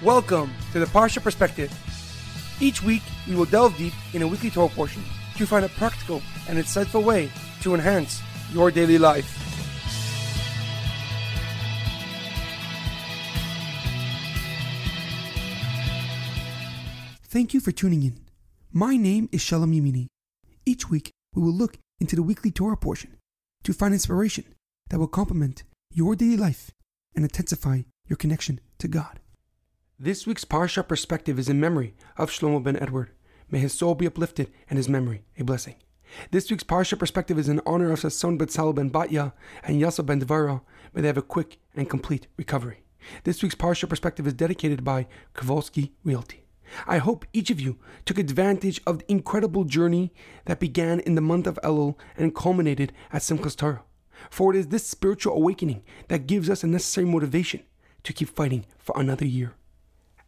Welcome to the Parsha Perspective. Each week, we will delve deep in a weekly Torah portion to find a practical and insightful way to enhance your daily life. Thank you for tuning in. My name is Shalom Yemini. Each week, we will look into the weekly Torah portion to find inspiration that will complement your daily life and intensify your connection to God. This week's Parsha Perspective is in memory of Shlomo Ben Edward. May his soul be uplifted and his memory a blessing. This week's Parsha Perspective is in honor of Sasson Betzalel ben Batya and Yossel ben Devorah. May they have a quick and complete recovery. This week's Parsha Perspective is dedicated by Kovalsky Realty. I hope each of you took advantage of the incredible journey that began in the month of Elul and culminated at Simchas Torah. For it is this spiritual awakening that gives us a necessary motivation to keep fighting for another year.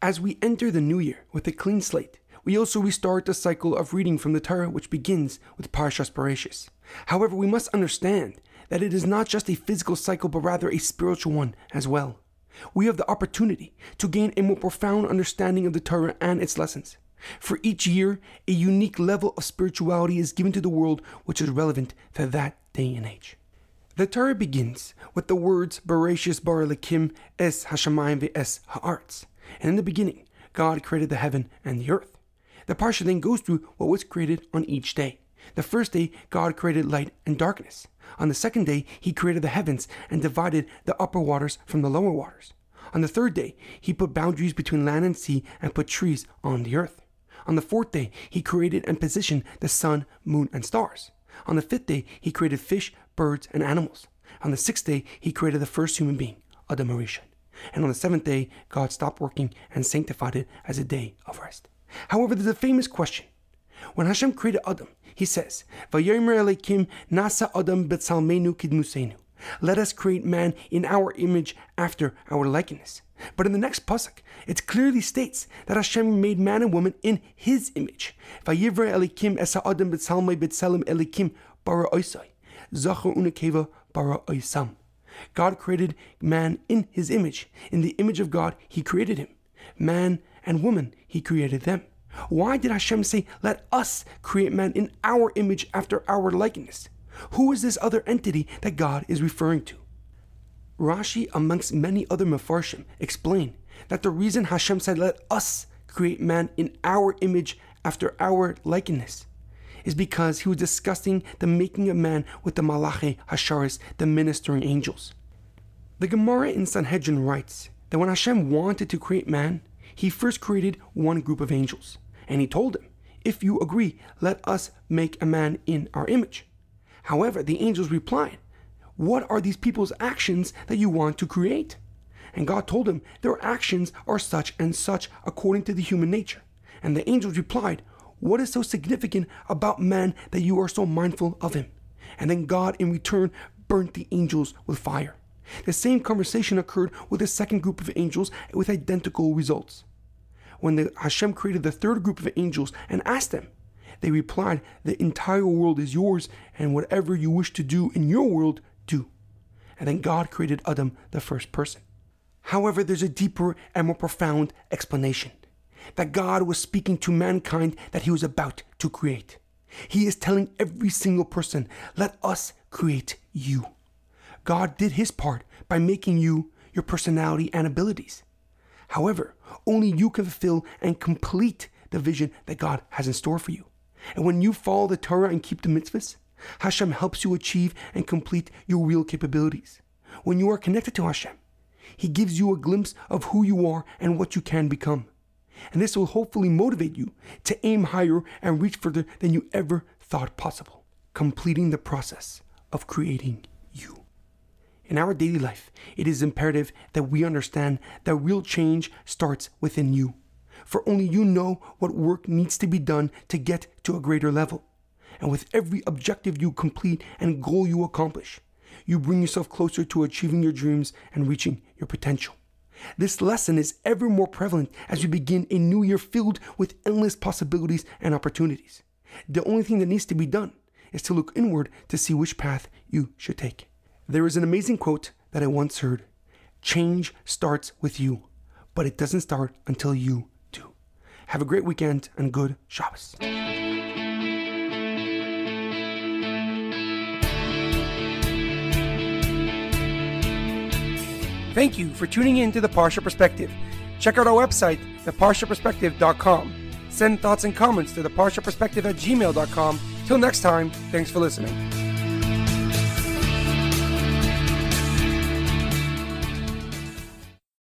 As we enter the new year with a clean slate, we also restart the cycle of reading from the Torah, which begins with Parshas Bereishis. However, we must understand that it is not just a physical cycle, but rather a spiritual one as well. We have the opportunity to gain a more profound understanding of the Torah and its lessons. For each year, a unique level of spirituality is given to the world which is relevant to that day and age. The Torah begins with the words Bereishis bara Elokim es hashamayim ve'es ha'aretz. And in the beginning, God created the heaven and the earth. The Parsha then goes through what was created on each day. The first day, God created light and darkness. On the second day, He created the heavens and divided the upper waters from the lower waters. On the third day, He put boundaries between land and sea and put trees on the earth. On the fourth day, He created and positioned the sun, moon, and stars. On the fifth day, He created fish, birds, and animals. On the sixth day, He created the first human being, Adam HaRishon. And on the seventh day, God stopped working and sanctified it as a day of rest. However, there's a famous question. When Hashem created Adam, He says, Vayomer Elokim nasa Adam b'tzalmenu kidmusenu. Let us create man in our image after our likeness. But in the next pasuk, it clearly states that Hashem made man and woman in His image. Vayivra Elokim esa Adam b'tzalmei b'tzelem Elokim bara oisai. Zachor unekeva bara oisam. God created man in His image. In the image of God, He created him. Man and woman, He created them. Why did Hashem say, let us create man in our image after our likeness? Who is this other entity that God is referring to? Rashi, amongst many other Mefarshim, explain that the reason Hashem said, let us create man in our image after our likeness is because He was discussing the making of man with the Malachi Hasharis, the ministering angels. The Gemara in Sanhedrin writes that when Hashem wanted to create man, He first created one group of angels, and He told them, if you agree, let us make a man in our image. However, the angels replied, what are these people's actions that you want to create? And God told them, their actions are such and such according to the human nature. And the angels replied, what is so significant about man that you are so mindful of him? And then God in return burnt the angels with fire. The same conversation occurred with the second group of angels with identical results. When Hashem created the third group of angels and asked them, they replied, the entire world is yours, and whatever you wish to do in your world, do. And then God created Adam, the first person. However, there's a deeper and more profound explanation. That God was speaking to mankind that He was about to create. He is telling every single person, let us create you. God did His part by making you, your personality and abilities. However, only you can fulfill and complete the vision that God has in store for you. And when you follow the Torah and keep the mitzvahs, Hashem helps you achieve and complete your real capabilities. When you are connected to Hashem, He gives you a glimpse of who you are and what you can become. And this will hopefully motivate you to aim higher and reach further than you ever thought possible, completing the process of creating you. In our daily life, it is imperative that we understand that real change starts within you. For only you know what work needs to be done to get to a greater level. And with every objective you complete and goal you accomplish, you bring yourself closer to achieving your dreams and reaching your potential. This lesson is ever more prevalent as we begin a new year filled with endless possibilities and opportunities. The only thing that needs to be done is to look inward to see which path you should take. There is an amazing quote that I once heard. Change starts with you, but it doesn't start until you do. Have a great weekend and good Shabbos. Thank you for tuning in to the Parsha Perspective. Check out our website, theparshaperspective.com. Send thoughts and comments to theparshaperspective@gmail.com. Till next time, thanks for listening.